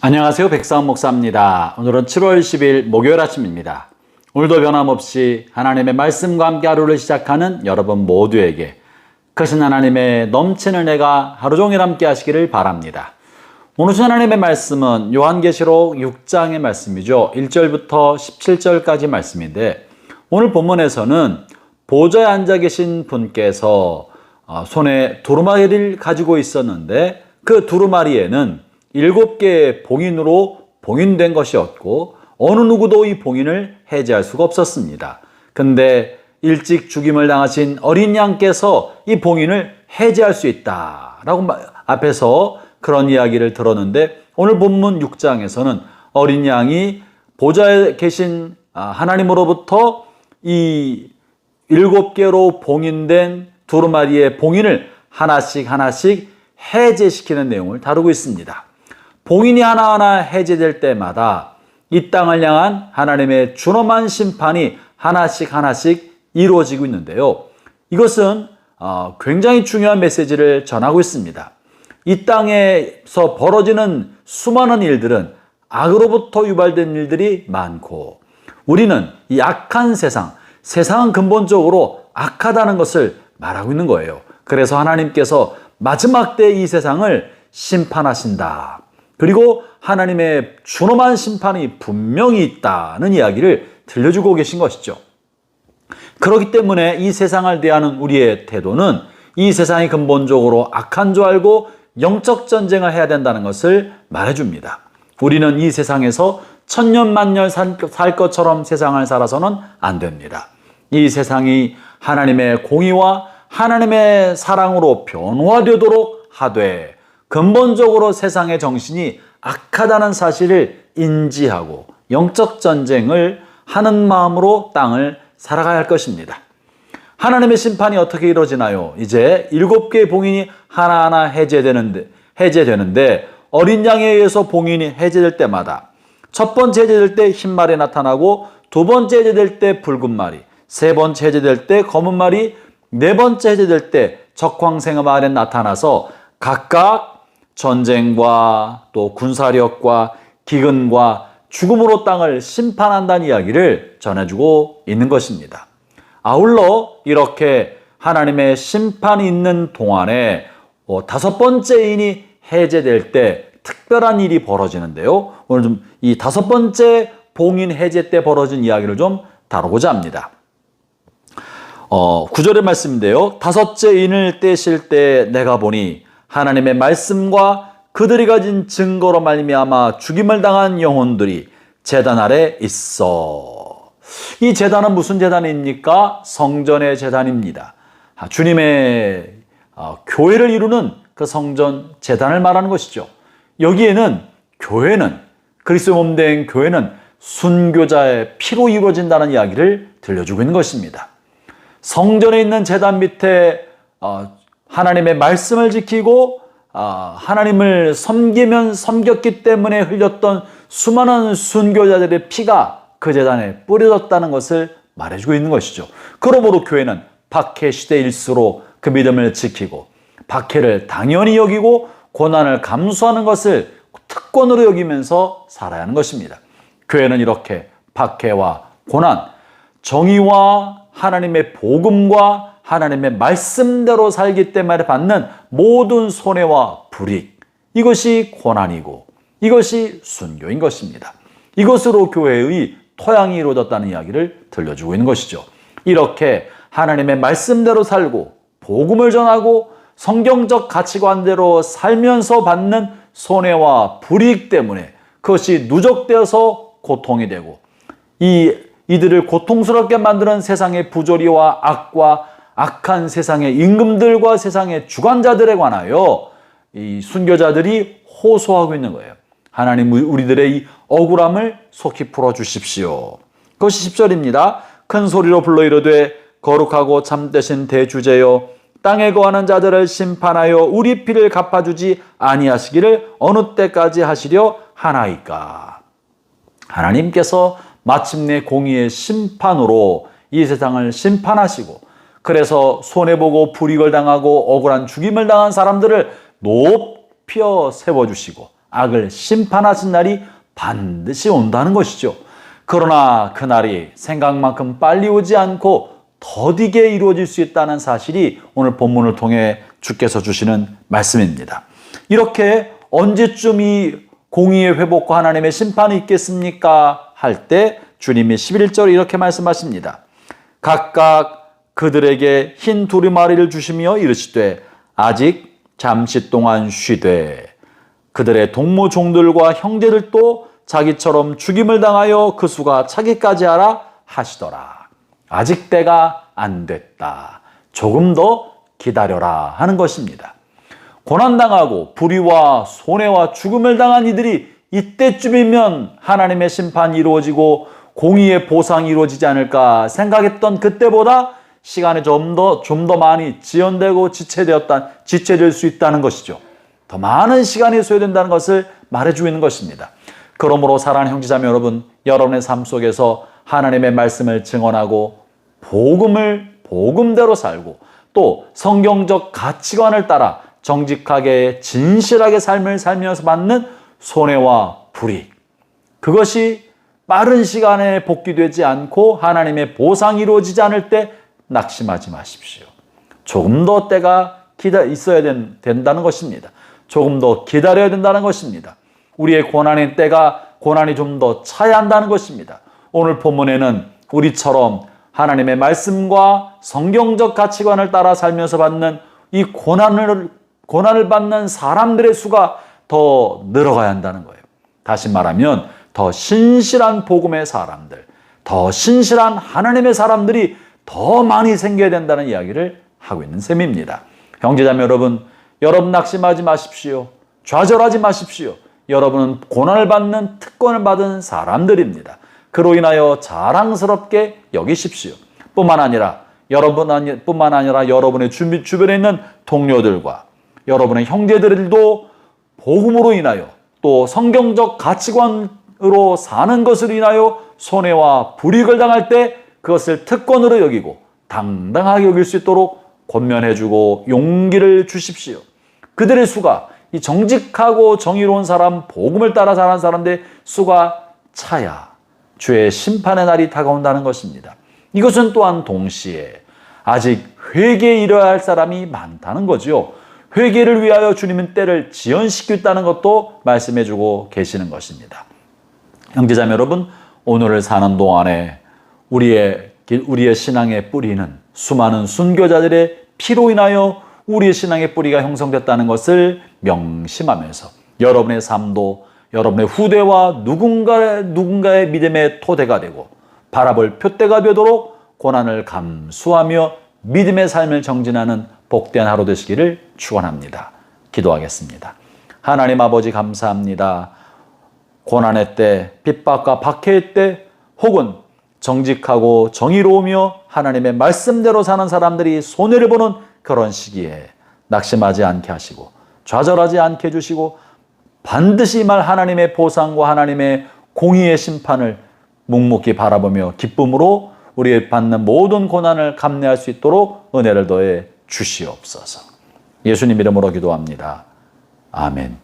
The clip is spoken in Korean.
안녕하세요. 백사원 목사입니다. 오늘은 7월 10일 목요일 아침입니다. 오늘도 변함없이 하나님의 말씀과 함께 하루를 시작하는 여러분 모두에게 크신 하나님의 넘치는 은혜가 하루 종일 함께 하시기를 바랍니다. 오늘 하나님의 말씀은 요한계시록 6장의 말씀이죠. 1절부터 17절까지 말씀인데, 오늘 본문에서는 보좌에 앉아 계신 분께서 손에 두루마리를 가지고 있었는데, 그 두루마리에는 7개의 봉인으로 봉인된 것이었고 어느 누구도 이 봉인을 해제할 수가 없었습니다. 근데 일찍 죽임을 당하신 어린 양께서 이 봉인을 해제할 수 있다라고 앞에서 그런 이야기를 들었는데, 오늘 본문 6장에서는 어린 양이 보좌에 계신 하나님으로부터 이 7개로 봉인된 두루마리의 봉인을 하나씩 해제시키는 내용을 다루고 있습니다. 봉인이 하나하나 해제될 때마다 이 땅을 향한 하나님의 준엄한 심판이 하나씩 이루어지고 있는데요. 이것은 굉장히 중요한 메시지를 전하고 있습니다. 이 땅에서 벌어지는 수많은 일들은 악으로부터 유발된 일들이 많고, 우리는 이 악한 세상은 근본적으로 악하다는 것을 말하고 있는 거예요. 그래서 하나님께서 마지막 때 이 세상을 심판하신다. 그리고 하나님의 준엄한 심판이 분명히 있다는 이야기를 들려주고 계신 것이죠. 그렇기 때문에 이 세상을 대하는 우리의 태도는 이 세상이 근본적으로 악한 줄 알고 영적 전쟁을 해야 된다는 것을 말해줍니다. 우리는 이 세상에서 천년만년 살 것처럼 세상을 살아서는 안 됩니다. 이 세상이 하나님의 공의와 하나님의 사랑으로 변화되도록 하되, 근본적으로 세상의 정신이 악하다는 사실을 인지하고 영적 전쟁을 하는 마음으로 땅을 살아가야 할 것입니다. 하나님의 심판이 어떻게 이루어지나요? 이제 7개의 봉인이 하나하나 해제되는데 어린 양에 의해서 봉인이 해제될 때마다 첫 번째 해제될 때 흰 말이 나타나고, 두 번째 해제될 때 붉은 말이, 세 번째 해제될 때 검은 말이, 네 번째 해제될 때 적황생의 말이 나타나서 각각 전쟁과 또 군사력과 기근과 죽음으로 땅을 심판한다는 이야기를 전해주고 있는 것입니다. 아울러 이렇게 하나님의 심판이 있는 동안에 5번째 인이 해제될 때 특별한 일이 벌어지는데요. 오늘 좀 이 5번째 봉인 해제 때 벌어진 이야기를 좀 다루고자 합니다. 9절의 말씀인데요. 5째 인을 떼실 때 내가 보니 하나님의 말씀과 그들이 가진 증거로 말미암아 죽임을 당한 영혼들이 제단 아래 있어. 이 제단은 무슨 제단입니까? 성전의 제단입니다. 주님의 교회를 이루는 그 성전 제단을 말하는 것이죠. 여기에는 그리스도의 몸 된 교회는 순교자의 피로 이루어진다는 이야기를 들려주고 있는 것입니다. 성전에 있는 제단 밑에 하나님의 말씀을 지키고 하나님을 섬겼기 때문에 흘렸던 수많은 순교자들의 피가 그 제단에 뿌려졌다는 것을 말해주고 있는 것이죠. 그러므로 교회는 박해 시대일수록 그 믿음을 지키고 박해를 당연히 여기고 고난을 감수하는 것을 특권으로 여기면서 살아야 하는 것입니다. 교회는 이렇게 박해와 고난, 정의와 하나님의 복음과 하나님의 말씀대로 살기 때문에 받는 모든 손해와 불이익, 이것이 고난이고 이것이 순교인 것입니다. 이것으로 교회의 토양이 이루어졌다는 이야기를 들려주고 있는 것이죠. 이렇게 하나님의 말씀대로 살고 복음을 전하고 성경적 가치관대로 살면서 받는 손해와 불이익 때문에 그것이 누적되어서 고통이 되고, 이들을 고통스럽게 만드는 세상의 부조리와 악과 악한 세상의 임금들과 세상의 주관자들에 관하여 이 순교자들이 호소하고 있는 거예요. 하나님, 우리들의 이 억울함을 속히 풀어주십시오. 그것이 10절입니다. 큰 소리로 불러 이르되 거룩하고 참되신 대주제여, 땅에 거하는 자들을 심판하여 우리 피를 갚아주지 아니하시기를 어느 때까지 하시려 하나이까. 하나님께서 마침내 공의의 심판으로 이 세상을 심판하시고, 그래서 손해보고 불이익을 당하고 억울한 죽임을 당한 사람들을 높여 세워주시고 악을 심판하신 날이 반드시 온다는 것이죠. 그러나 그날이 생각만큼 빨리 오지 않고 더디게 이루어질 수 있다는 사실이 오늘 본문을 통해 주께서 주시는 말씀입니다. 이렇게 언제쯤 이 공의의 회복과 하나님의 심판이 있겠습니까? 할 때 주님이 11절에 이렇게 말씀하십니다. 각각 그들에게 흰 두루마리를 주시며 이르시되 아직 잠시 동안 쉬되 그들의 동무 종들과 형제들도 자기처럼 죽임을 당하여 그 수가 차기까지 하라 하시더라. 아직 때가 안 됐다. 조금 더 기다려라 하는 것입니다. 고난당하고 불의와 손해와 죽음을 당한 이들이 이때쯤이면 하나님의 심판이 이루어지고 공의의 보상이 이루어지지 않을까 생각했던 그때보다 시간이 좀 더 많이 지연되고 지체될 수 있다는 것이죠. 더 많은 시간이 소요된다는 것을 말해주고 있는 것입니다. 그러므로 사랑하는 형제자매 여러분, 여러분의 삶 속에서 하나님의 말씀을 증언하고 복음대로 살고 또 성경적 가치관을 따라 정직하게 진실하게 삶을 살면서 받는 손해와 불이익, 그것이 빠른 시간에 복귀되지 않고 하나님의 보상이 이루어지지 않을 때 낙심하지 마십시오. 조금 더 때가 있어야 된다는 것입니다. 조금 더 기다려야 된다는 것입니다. 우리의 고난이 좀 더 차야 한다는 것입니다. 오늘 본문에는 우리처럼 하나님의 말씀과 성경적 가치관을 따라 살면서 받는 이 고난을 받는 사람들의 수가 더 늘어가야 한다는 거예요. 다시 말하면 더 신실한 복음의 사람들, 더 신실한 하나님의 사람들이 더 많이 생겨야 된다는 이야기를 하고 있는 셈입니다. 형제자매 여러분, 여러분 낙심하지 마십시오. 좌절하지 마십시오. 여러분은 고난을 받는 특권을 받은 사람들입니다. 그로 인하여 자랑스럽게 여기십시오. 뿐만 아니라 여러분의 주변에 있는 동료들과 여러분의 형제들도 복음으로 인하여 또 성경적 가치관으로 사는 것으로 인하여 손해와 불이익을 당할 때 그것을 특권으로 여기고 당당하게 여길 수 있도록 권면해주고 용기를 주십시오. 그들의 수가, 이 정직하고 정의로운 사람, 복음을 따라 사는 사람들의 수가 차야 주의 심판의 날이 다가온다는 것입니다. 이것은 또한 동시에 아직 회개에 이르러야 할 사람이 많다는 거죠. 회개를 위하여 주님은 때를 지연시켰다는 것도 말씀해주고 계시는 것입니다. 형제자매 여러분, 오늘을 사는 동안에 우리의 신앙의 뿌리는 수많은 순교자들의 피로 인하여 우리의 신앙의 뿌리가 형성됐다는 것을 명심하면서 여러분의 삶도 여러분의 후대와 누군가의 믿음의 토대가 되고 바라볼 표대가 되도록 고난을 감수하며 믿음의 삶을 정진하는 복된 하루 되시기를 축원합니다. 기도하겠습니다. 하나님 아버지 감사합니다. 고난의 때, 핍박과 박해의 때, 혹은 정직하고 정의로우며 하나님의 말씀대로 사는 사람들이 손해를 보는 그런 시기에 낙심하지 않게 하시고 좌절하지 않게 해주시고 반드시 이 말 하나님의 보상과 하나님의 공의의 심판을 묵묵히 바라보며 기쁨으로 우리의 받는 모든 고난을 감내할 수 있도록 은혜를 더해 주시옵소서. 예수님 이름으로 기도합니다. 아멘.